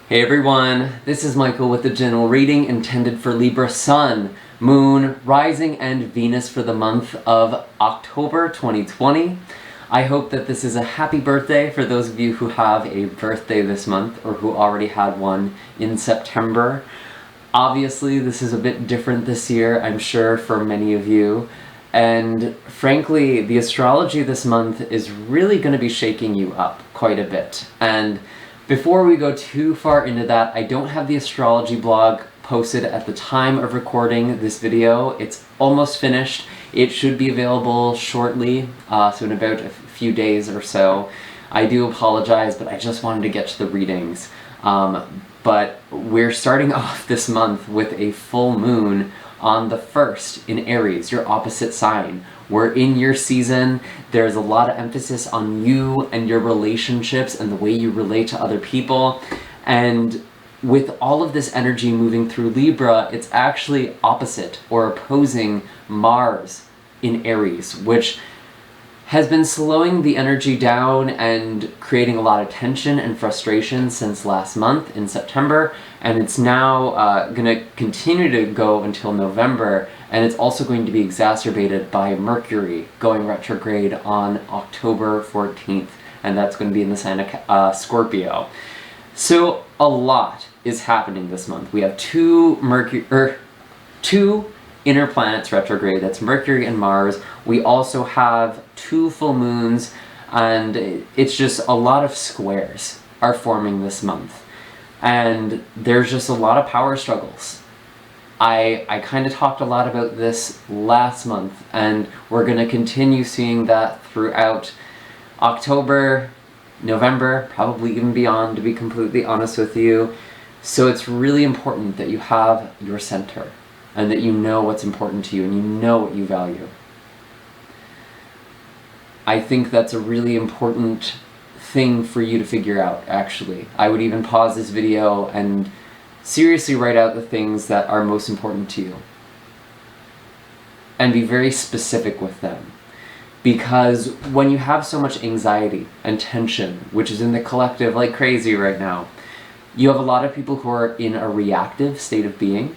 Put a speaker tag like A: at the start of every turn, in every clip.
A: Hey everyone, this is Michael with the general reading intended for Libra Sun, Moon, Rising, and Venus for the month of October 2020. I hope that this is a happy birthday for those of you who have a birthday this month or who already had one in September. Obviously, this is a bit different this year, I'm sure, for many of you. And frankly, the astrology this month is really going to be shaking you up quite a bit. And before we go too far into that, I don't have the astrology blog posted at the time of recording this video. It's almost finished. It should be available shortly, so in about a few days or so. I do apologize, but I just wanted to get to the readings. But we're starting off this month with a full moon on the 1st in Aries, your opposite sign. We're in your season. There's a lot of emphasis on you and your relationships and the way you relate to other people. And with all of this energy moving through Libra, it's actually opposite or opposing Mars in Aries, which has been slowing the energy down and creating a lot of tension and frustration since last month in September, and it's now going to continue to go until November, and it's also going to be exacerbated by Mercury going retrograde on October 14th, and that's going to be in the sign of Scorpio. So a lot is happening this month. We have two inner planets retrograde, that's Mercury and Mars. We also have 2 full moons, and it's just a lot of squares are forming this month. And there's just a lot of power struggles. I kind of talked a lot about this last month, and we're going to continue seeing that throughout October, November, probably even beyond, to be completely honest with you. So it's really important that you have your center, and that you know what's important to you, and you know what you value. I think that's a really important thing for you to figure out, actually. I would even pause this video and seriously write out the things that are most important to you. And be very specific with them. Because when you have so much anxiety and tension, which is in the collective like crazy right now, you have a lot of people who are in a reactive state of being.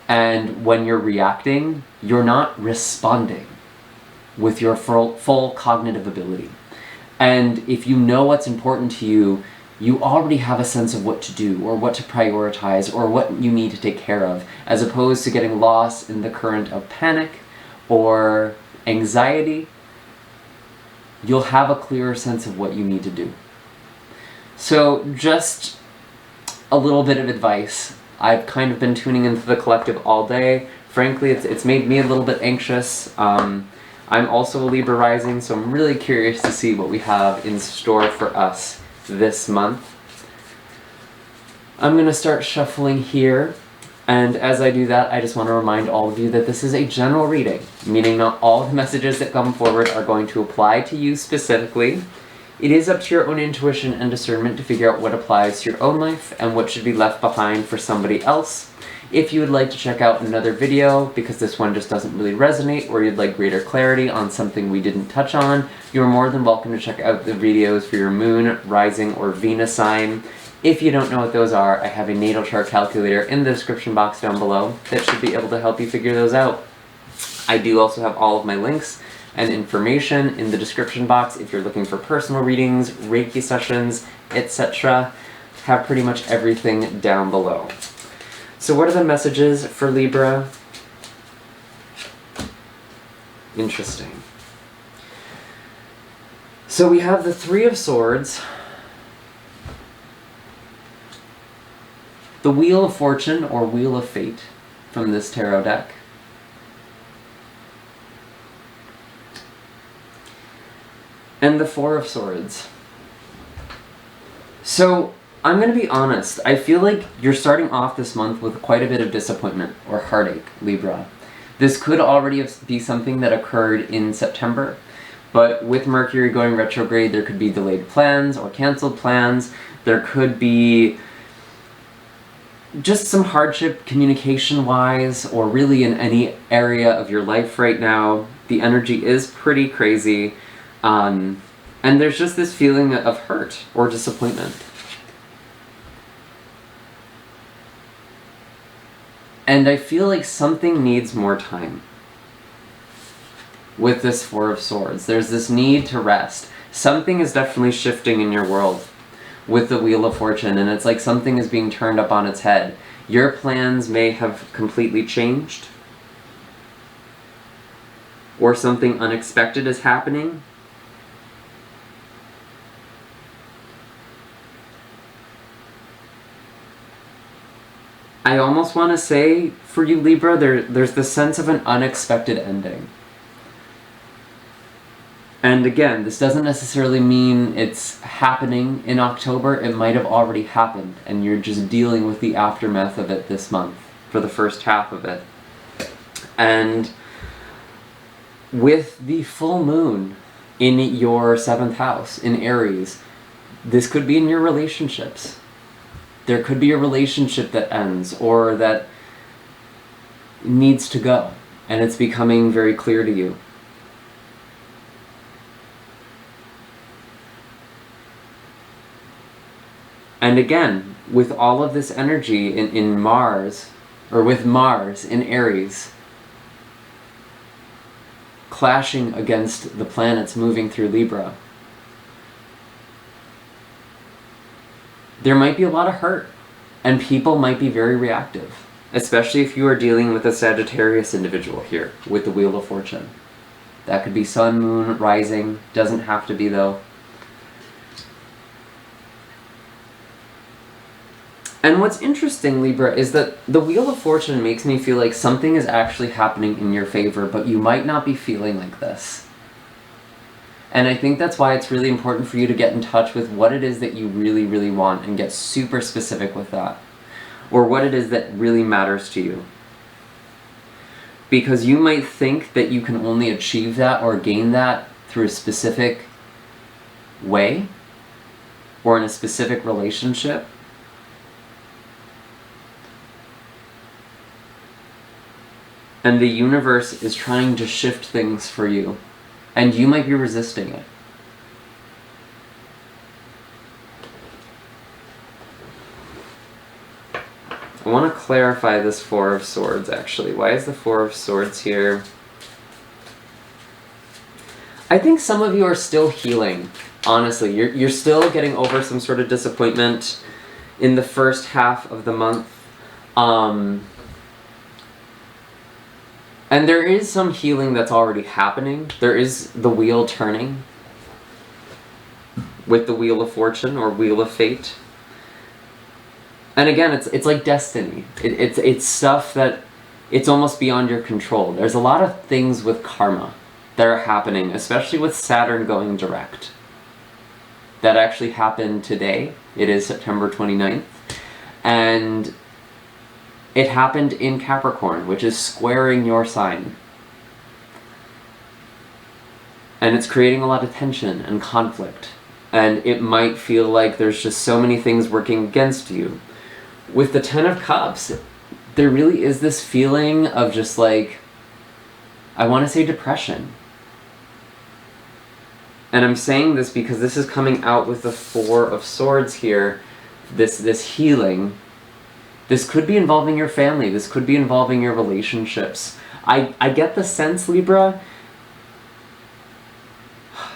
A: And when you're reacting, you're not responding with your full cognitive ability. And if you know what's important to you, you already have a sense of what to do, or what to prioritize, or what you need to take care of, as opposed to getting lost in the current of panic or anxiety. You'll have a clearer sense of what you need to do. So just a little bit of advice. I've kind of been tuning into the collective all day. Frankly, it's made me a little bit anxious. I'm also a Libra rising, so I'm really curious to see what we have in store for us this month. I'm going to start shuffling here, and as I do that, I just want to remind all of you that this is a general reading, meaning not all the messages that come forward are going to apply to you specifically. It is up to your own intuition and discernment to figure out what applies to your own life and what should be left behind for somebody else. If you would like to check out another video, because this one just doesn't really resonate, or you'd like greater clarity on something we didn't touch on, you're more than welcome to check out the videos for your moon, rising, or Venus sign. If you don't know what those are, I have a natal chart calculator in the description box down below that should be able to help you figure those out. I do also have all of my links and information in the description box if you're looking for personal readings, Reiki sessions, etc. Have pretty much everything down below. So what are the messages for Libra? Interesting. So we have the 3 of Swords, the Wheel of Fortune or Wheel of Fate from this tarot deck, and the 4 of Swords. So I'm going to be honest, I feel like you're starting off this month with quite a bit of disappointment or heartache, Libra. This could already be something that occurred in September, but with Mercury going retrograde, there could be delayed plans or canceled plans. There could be just some hardship communication-wise, or really in any area of your life right now. The energy is pretty crazy, and there's just this feeling of hurt or disappointment. And I feel like something needs more time. With this Four of Swords, there's this need to rest. Something is definitely shifting in your world with the Wheel of Fortune, and it's like something is being turned up on its head. Your plans may have completely changed, or something unexpected is happening. I almost want to say, for you Libra, there's the sense of an unexpected ending. And again, this doesn't necessarily mean it's happening in October. It might have already happened, and you're just dealing with the aftermath of it this month, for the first half of it. And with the full moon in your 7th house, in Aries, this could be in your relationships. There could be a relationship that ends, or that needs to go, and it's becoming very clear to you. And again, with all of this energy in Mars, or with Mars in Aries, clashing against the planets moving through Libra, there might be a lot of hurt, and people might be very reactive, especially if you are dealing with a Sagittarius individual here with the Wheel of Fortune. That could be Sun, Moon, Rising, doesn't have to be though. And what's interesting, Libra, is that the Wheel of Fortune makes me feel like something is actually happening in your favor, but you might not be feeling like this. And I think that's why it's really important for you to get in touch with what it is that you really, really want and get super specific with that. Or what it is that really matters to you. Because you might think that you can only achieve that or gain that through a specific way, or in a specific relationship. And the universe is trying to shift things for you, and you might be resisting it. I want to clarify this Four of Swords, actually. Why is the Four of Swords here? I think some of you are still healing, honestly. You're still getting over some sort of disappointment in the first half of the month. And there is some healing that's already happening. There is the wheel turning with the Wheel of Fortune or Wheel of Fate. And again, it's like destiny. It's stuff that it's almost beyond your control. There's a lot of things with karma that are happening, especially with Saturn going direct. That actually happened today. It is September 29th. And it happened in Capricorn, which is squaring your sign. And it's creating a lot of tension and conflict. And it might feel like there's just so many things working against you. With the Ten of Cups, there really is this feeling of just like, I want to say depression. And I'm saying this because this is coming out with the Four of Swords here, this healing. This could be involving your family. This could be involving your relationships. I get the sense, Libra,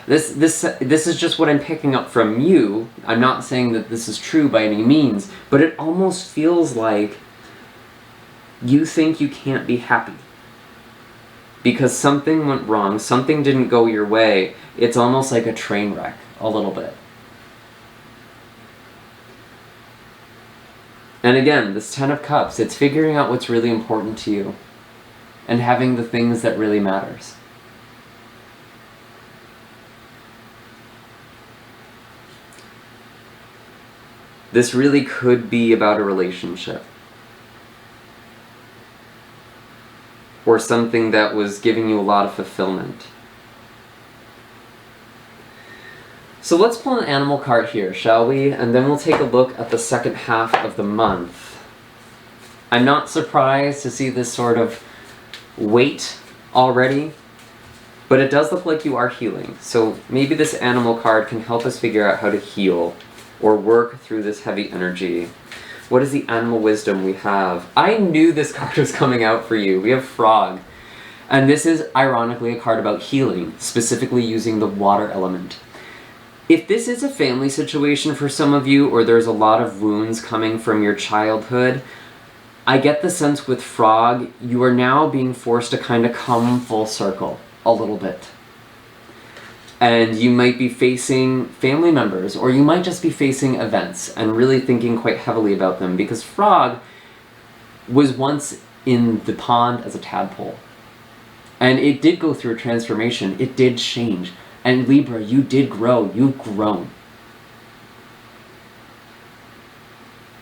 A: this is just what I'm picking up from you. I'm not saying that this is true by any means, but it almost feels like you think you can't be happy. Because something went wrong, something didn't go your way. It's almost like a train wreck, a little bit. And again, this Ten of Cups, it's figuring out what's really important to you and having the things that really matters. This really could be about a relationship. Or something that was giving you a lot of fulfillment. So let's pull an animal card here, shall we? And then we'll take a look at the second half of the month. I'm not surprised to see this sort of weight already, but it does look like you are healing. So maybe this animal card can help us figure out how to heal or work through this heavy energy. What is the animal wisdom we have? I knew this card was coming out for you. We have Frog. And this is, ironically, a card about healing, specifically using the water element. If this is a family situation for some of you, or there's a lot of wounds coming from your childhood, I get the sense with Frog, you are now being forced to kind of come full circle a little bit. And you might be facing family members, or you might just be facing events and really thinking quite heavily about them, because Frog was once in the pond as a tadpole. And it did go through a transformation. It did change. And Libra, you did grow. You've grown.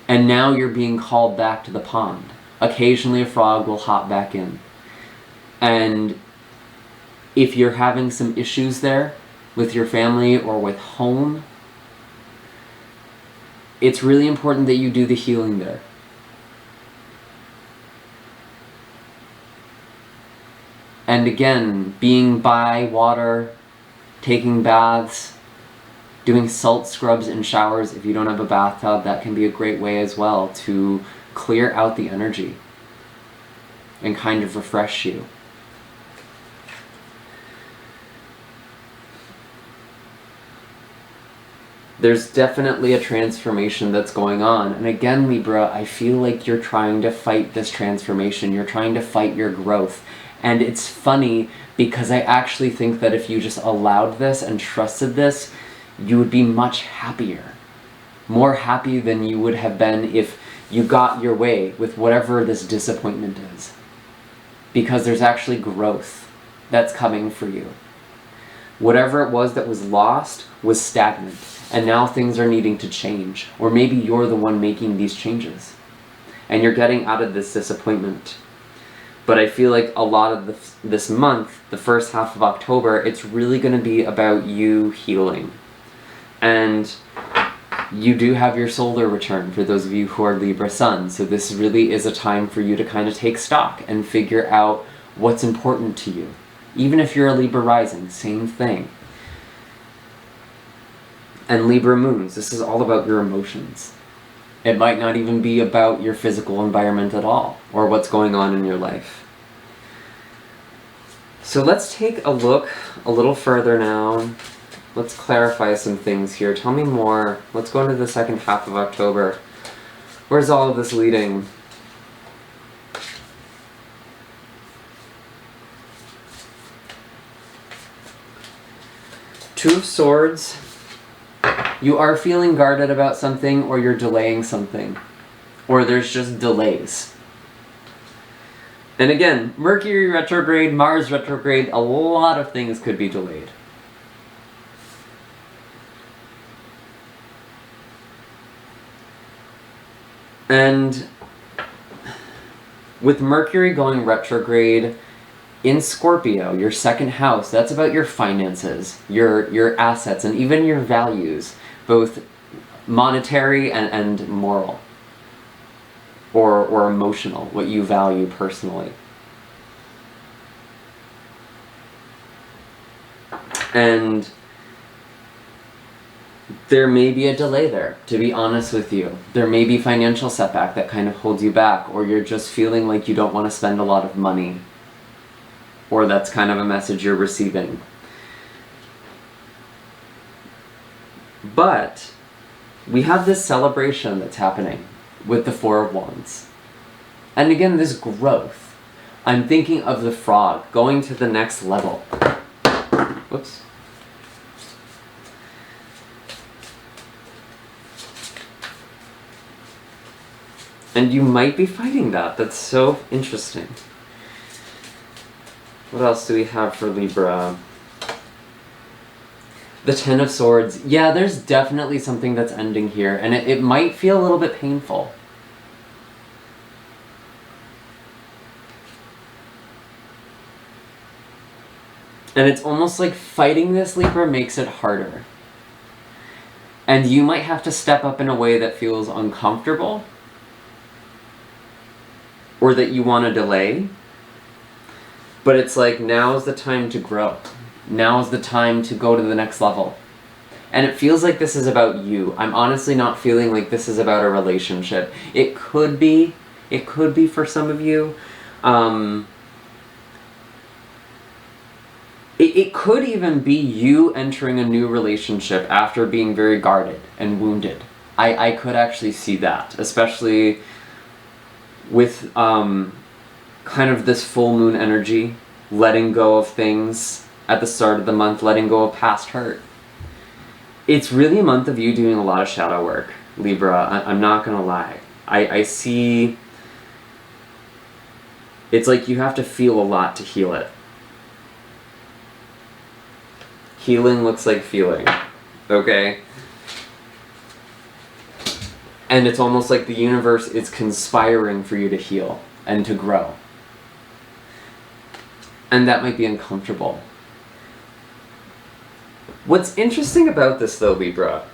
A: And now you're being called back to the pond. Occasionally a frog will hop back in. And if you're having some issues there with your family or with home, it's really important that you do the healing there. And again, being by water, taking baths, doing salt scrubs and showers. If you don't have a bathtub, that can be a great way as well to clear out the energy and kind of refresh you. There's definitely a transformation that's going on. And again, Libra, I feel like you're trying to fight this transformation. You're trying to fight your growth. And it's funny because I actually think that if you just allowed this and trusted this, you would be much happier. More happy than you would have been if you got your way with whatever this disappointment is. Because there's actually growth that's coming for you. Whatever it was that was lost was stagnant, and now things are needing to change. Or maybe you're the one making these changes, and you're getting out of this disappointment. But I feel like a lot of this month, the first half of October, it's really going to be about you healing. And you do have your solar return for those of you who are Libra Sun, so this really is a time for you to kind of take stock and figure out what's important to you. Even if you're a Libra rising, same thing. And Libra moons, this is all about your emotions. It might not even be about your physical environment at all, or what's going on in your life. So let's take a look a little further now. Let's clarify some things here. Tell me more. Let's go into the second half of October. Where's all of this leading? Two of Swords. You are feeling guarded about something, or you're delaying something. Or there's just delays. And again, Mercury retrograde, Mars retrograde, a lot of things could be delayed. And with Mercury going retrograde in Scorpio, your second house, that's about your finances, your assets, and even your values, both monetary and moral, or emotional, what you value personally. And there may be a delay there, to be honest with you. There may be financial setback that kind of holds you back, or you're just feeling like you don't want to spend a lot of money. Or that's kind of a message you're receiving. But we have this celebration that's happening with the Four of Wands. And again, this growth. I'm thinking of the frog going to the next level. Whoops. And you might be fighting that. That's so interesting. What else do we have for Libra? The Ten of Swords. Yeah, there's definitely something that's ending here, and it might feel a little bit painful. And it's almost like fighting this, Libra, makes it harder. And you might have to step up in a way that feels uncomfortable, or that you want to delay. But it's like, now's the time to grow. Now's the time to go to the next level. And it feels like this is about you. I'm honestly not feeling like this is about a relationship. It could be for some of you. It could even be you entering a new relationship after being very guarded and wounded. I could actually see that, especially with kind of this full moon energy, letting go of things at the start of the month, letting go of past hurt. It's really a month of you doing a lot of shadow work, Libra. I'm not gonna lie. I see... It's like you have to feel a lot to heal it. Healing looks like feeling, okay? And it's almost like the universe is conspiring for you to heal and to grow. And that might be uncomfortable. What's interesting about this though, Libra,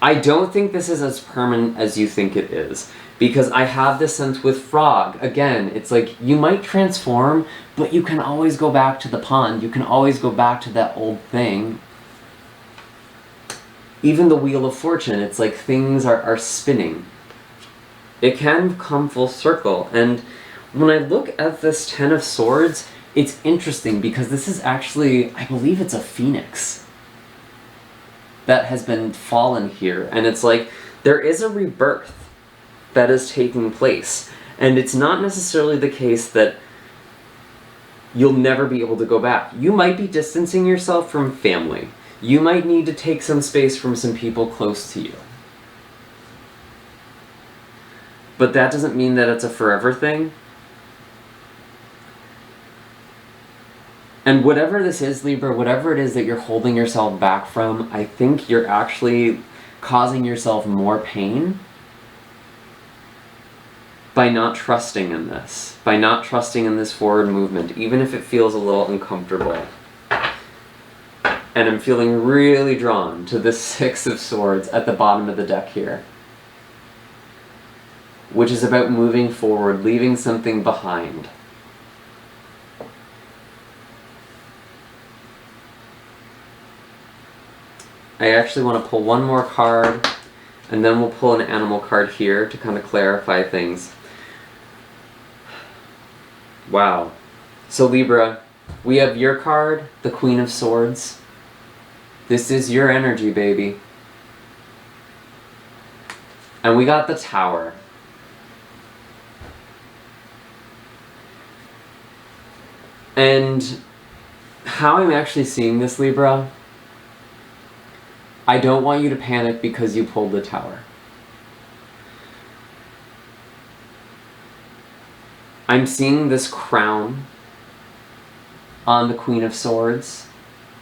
A: I don't think this is as permanent as you think it is. Because I have this sense with frog, again, it's like you might transform, but you can always go back to the pond. You can always go back to that old thing. Even the Wheel of Fortune, it's like things are spinning. It can come full circle. And when I look at this Ten of Swords, it's interesting because this is actually, I believe it's a phoenix that has been fallen here. And it's like, there is a rebirth that is taking place. And it's not necessarily the case that you'll never be able to go back. You might be distancing yourself from family. You might need to take some space from some people close to you. But that doesn't mean that it's a forever thing. And whatever this is, Libra, whatever it is that you're holding yourself back from, I think you're actually causing yourself more pain by not trusting in this. By not trusting in this forward movement, even if it feels a little uncomfortable. And I'm feeling really drawn to the Six of Swords at the bottom of the deck here. Which is about moving forward, leaving something behind. I actually want to pull one more card, and then we'll pull an animal card here to kind of clarify things. Wow. So Libra, we have your card, the Queen of Swords. This is your energy, baby. And we got the Tower. And how I'm actually seeing this, Libra, I don't want you to panic because you pulled the Tower. I'm seeing this crown on the Queen of Swords,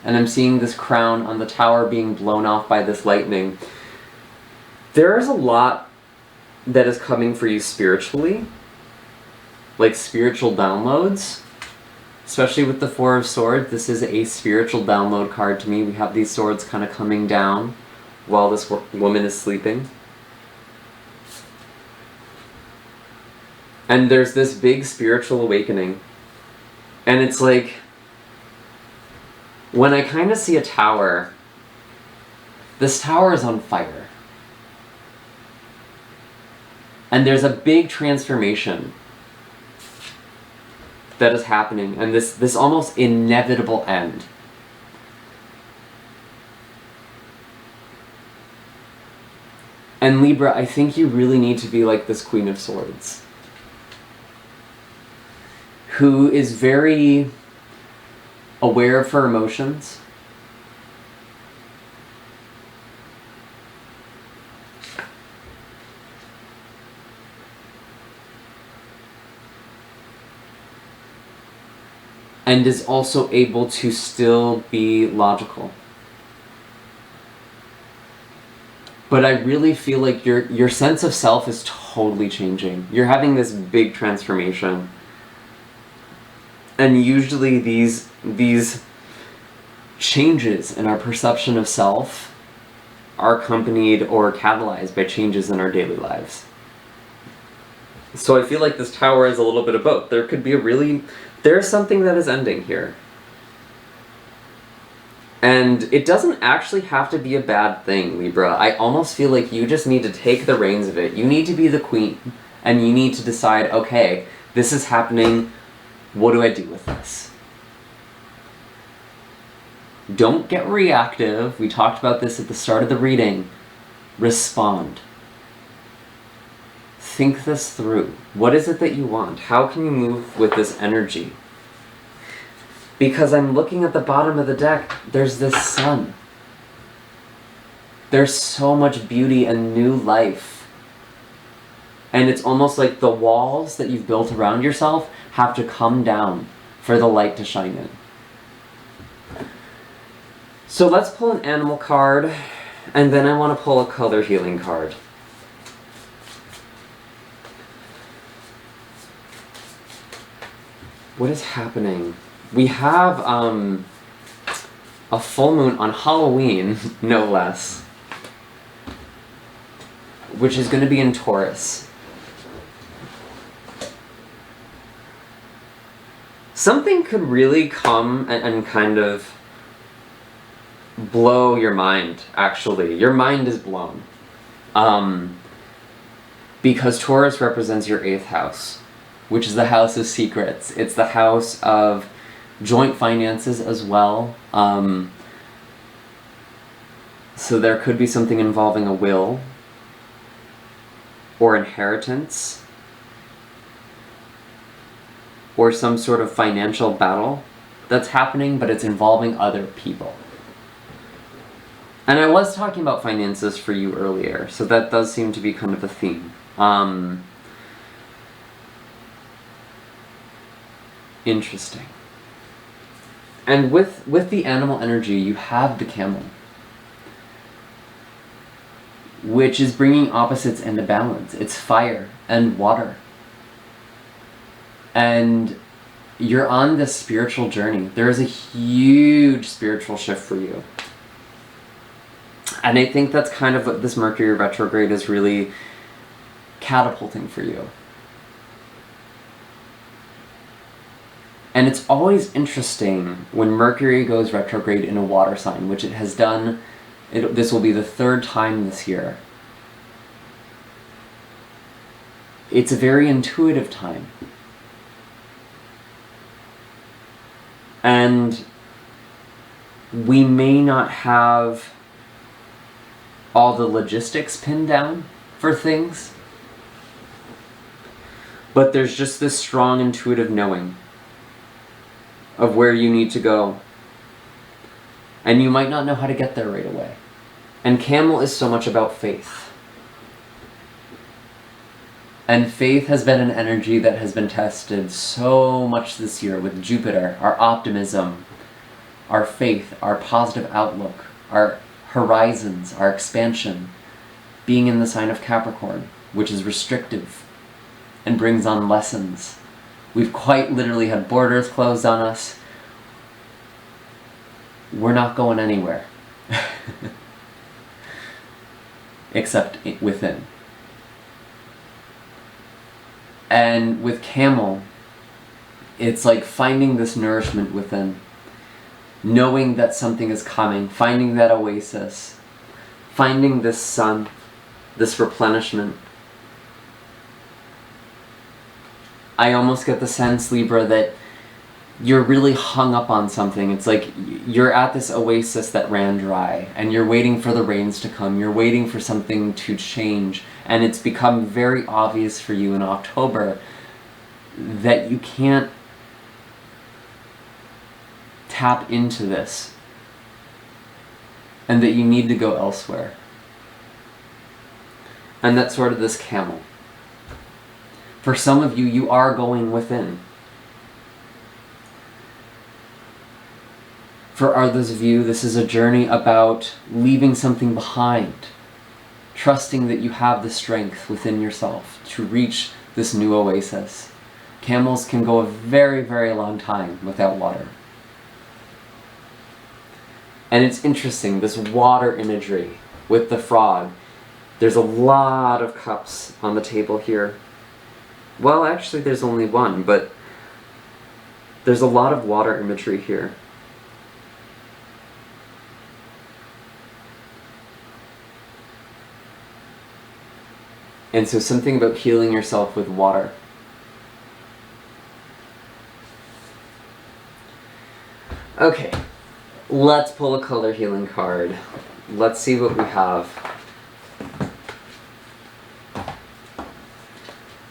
A: and I'm seeing this crown on the Tower being blown off by this lightning. There is a lot that is coming for you spiritually, like spiritual downloads, especially with the Four of Swords. This is a spiritual download card to me. We have these swords kind of coming down while this woman is sleeping. And there's this big spiritual awakening. And it's like, when I kind of see a tower, this tower is on fire. And there's a big transformation that is happening, and this almost inevitable end. And Libra, I think you really need to be like this Queen of Swords, who is very aware of her emotions. And is also able to still be logical. But I really feel like your sense of self is totally changing. You're having this big transformation. And usually these changes in our perception of self are accompanied or catalyzed by changes in our daily lives. So I feel like this tower is a little bit of both. There could be there's something that is ending here. And it doesn't actually have to be a bad thing, Libra. I almost feel like you just need to take the reins of it. You need to be the queen, and you need to decide, okay, this is happening, what do I do with this? Don't get reactive. We talked about this at the start of the reading. Respond. Think this through. What is it that you want? How can you move with this energy? Because I'm looking at the bottom of the deck, there's this sun. There's so much beauty and new life. And it's almost like the walls that you've built around yourself have to come down for the light to shine in. So let's pull an animal card, and then I want to pull a color healing card. What is happening? We have a full moon on Halloween, no less, which is going to be in Taurus. Something could really come and kind of blow your mind, actually. Your mind is blown. Because Taurus represents your 8th house, which is the house of secrets. It's the house of joint finances as well. So there could be something involving a will or inheritance or some sort of financial battle that's happening, but it's involving other people. And I was talking about finances for you earlier, so that does seem to be kind of a theme. Interesting. And with the animal energy, you have the Camel, which is bringing opposites into balance. It's fire and water. And you're on this spiritual journey. There is a huge spiritual shift for you. And I think that's kind of what this Mercury retrograde is really catapulting for you. And it's always interesting when Mercury goes retrograde in a water sign, which it has done. This will be the 3rd time this year. It's a very intuitive time. And we may not have all the logistics pinned down for things, but there's just this strong intuitive knowing of where you need to go. And you might not know how to get there right away. And Camel is so much about faith. And faith has been an energy that has been tested so much this year with Jupiter, our optimism, our faith, our positive outlook, our horizons, our expansion, being in the sign of Capricorn, which is restrictive and brings on lessons. We've quite literally had borders closed on us. We're not going anywhere. Except within. And with Camel, it's like finding this nourishment within. Knowing that something is coming, finding that oasis, finding this sun, this replenishment. I almost get the sense, Libra, that you're really hung up on something. It's like you're at this oasis that ran dry, and you're waiting for the rains to come, you're waiting for something to change, and it's become very obvious for you in October that you can't tap into this, and that you need to go elsewhere. And that's sort of this Camel. For some of you, you are going within. For others of you, this is a journey about leaving something behind, trusting that you have the strength within yourself to reach this new oasis. Camels can go a very, very long time without water. And it's interesting, this water imagery with the frog. There's a lot of cups on the table here. Well, actually there's only one, but there's a lot of water imagery here. And so something about healing yourself with water. Okay, let's pull a color healing card. Let's see what we have.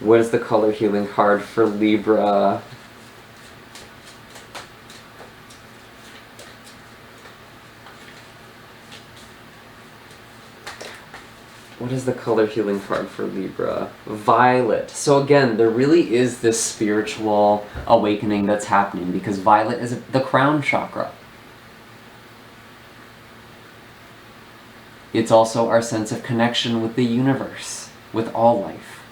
A: What is the color healing card for Libra? What is the color healing card for Libra? Violet. So again, there really is this spiritual awakening that's happening because violet is the crown chakra. It's also our sense of connection with the universe, with all life.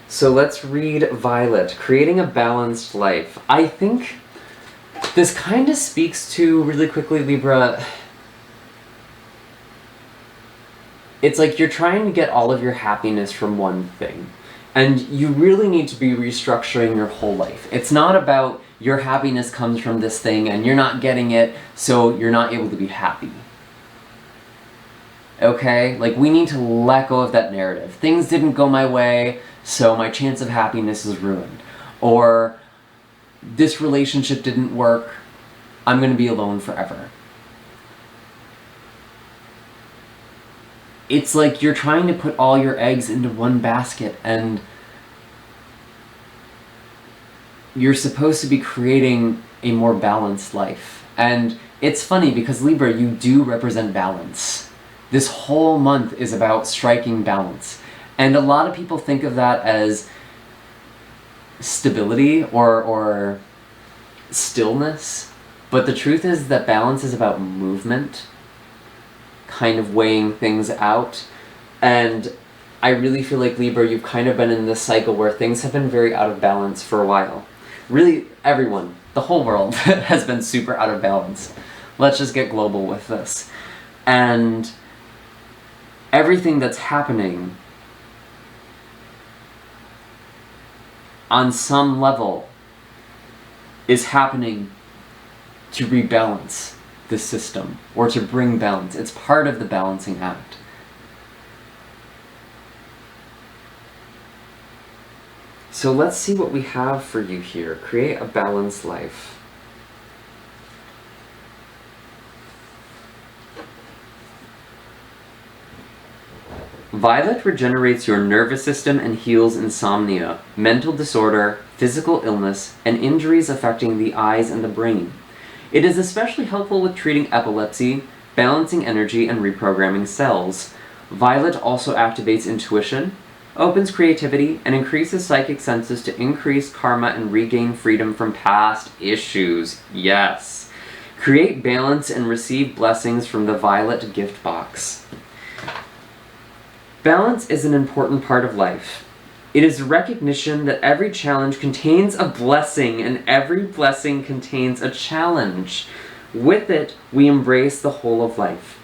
A: So let's read Violet, creating a balanced life. I think this kind of speaks to, really quickly, Libra, it's like you're trying to get all of your happiness from one thing. And you really need to be restructuring your whole life. It's not about your happiness comes from this thing and you're not getting it, so you're not able to be happy. Okay? Like, we need to let go of that narrative. Things didn't go my way, so my chance of happiness is ruined. Or, this relationship didn't work, I'm going to be alone forever. It's like you're trying to put all your eggs into one basket, and you're supposed to be creating a more balanced life. And it's funny because Libra, you do represent balance. This whole month is about striking balance. And a lot of people think of that as stability or stillness. But the truth is that balance is about movement, kind of weighing things out. And I really feel like, Libra, you've kind of been in this cycle where things have been very out of balance for a while. Really, everyone, the whole world has been super out of balance. Let's just get global with this. And everything that's happening on some level is happening to rebalance the system, or to bring balance. It's part of the balancing act. So let's see what we have for you here. Create a balanced life. Violet regenerates your nervous system and heals insomnia, mental disorder, physical illness, and injuries affecting the eyes and the brain. It is especially helpful with treating epilepsy, balancing energy, and reprogramming cells. Violet also activates intuition, opens creativity, and increases psychic senses to increase karma and regain freedom from past issues. Yes. Create balance and receive blessings from the Violet gift box. Balance is an important part of life. It is recognition that every challenge contains a blessing, and every blessing contains a challenge. With it, we embrace the whole of life.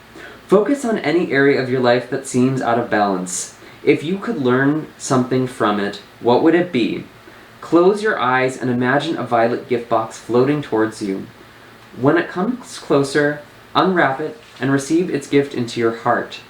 A: Focus on any area of your life that seems out of balance. If you could learn something from it, what would it be? Close your eyes and imagine a violet gift box floating towards you. When it comes closer, unwrap it and receive its gift into your heart.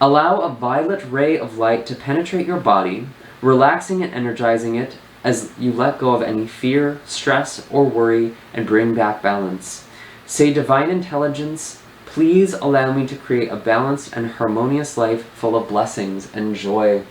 A: Allow a violet ray of light to penetrate your body, relaxing and energizing it as you let go of any fear, stress, or worry and bring back balance. Say, Divine Intelligence, please allow me to create a balanced and harmonious life full of blessings and joy.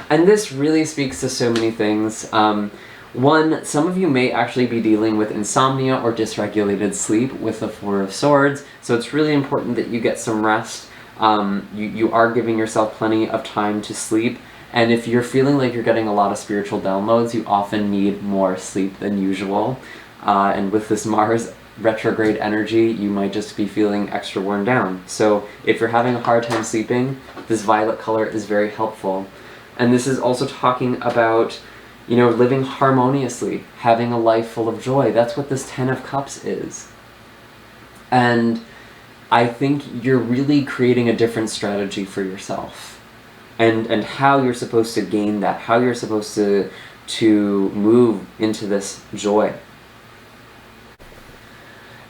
A: And this really speaks to so many things. One, some of you may actually be dealing with insomnia or dysregulated sleep with the Four of Swords, so it's really important that you get some rest. You are giving yourself plenty of time to sleep, and if you're feeling like you're getting a lot of spiritual downloads, you often need more sleep than usual. And with this Mars retrograde energy, you might just be feeling extra worn down. So if you're having a hard time sleeping, this violet color is very helpful. And this is also talking about, you know, living harmoniously, having a life full of joy. That's what this Ten of Cups is. And I think you're really creating a different strategy for yourself. And how you're supposed to gain that, how you're supposed to move into this joy.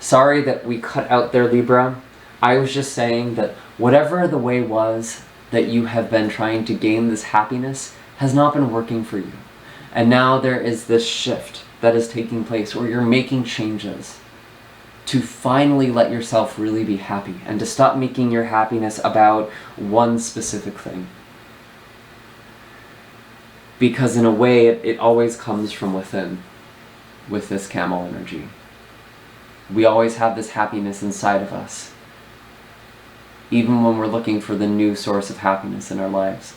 A: Sorry that we cut out there, Libra. I was just saying that whatever the way was that you have been trying to gain this happiness has not been working for you. And now there is this shift that is taking place where you're making changes to finally let yourself really be happy and to stop making your happiness about one specific thing. Because in a way, it always comes from within with this Camel energy. We always have this happiness inside of us, even when we're looking for the new source of happiness in our lives.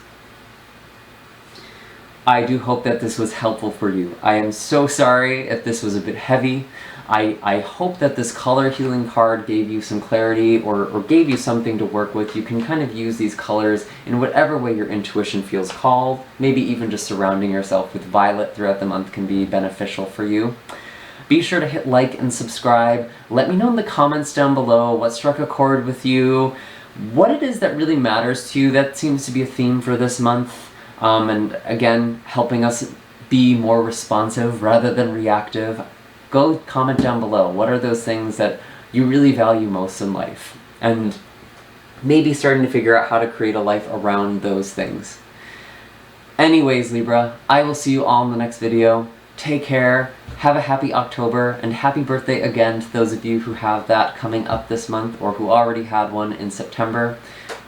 A: I do hope that this was helpful for you. I am so sorry if this was a bit heavy. I hope that this color healing card gave you some clarity or gave you something to work with. You can kind of use these colors in whatever way your intuition feels called. Maybe even just surrounding yourself with violet throughout the month can be beneficial for you. Be sure to hit like and subscribe. Let me know in the comments down below what struck a chord with you, what it is that really matters to you. That seems to be a theme for this month. And again, helping us be more responsive rather than reactive. Go comment down below. What are those things that you really value most in life? And maybe starting to figure out how to create a life around those things. Anyways, Libra, I will see you all in the next video. Take care, have a happy October, and happy birthday again to those of you who have that coming up this month or who already had one in September.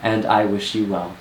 A: And I wish you well.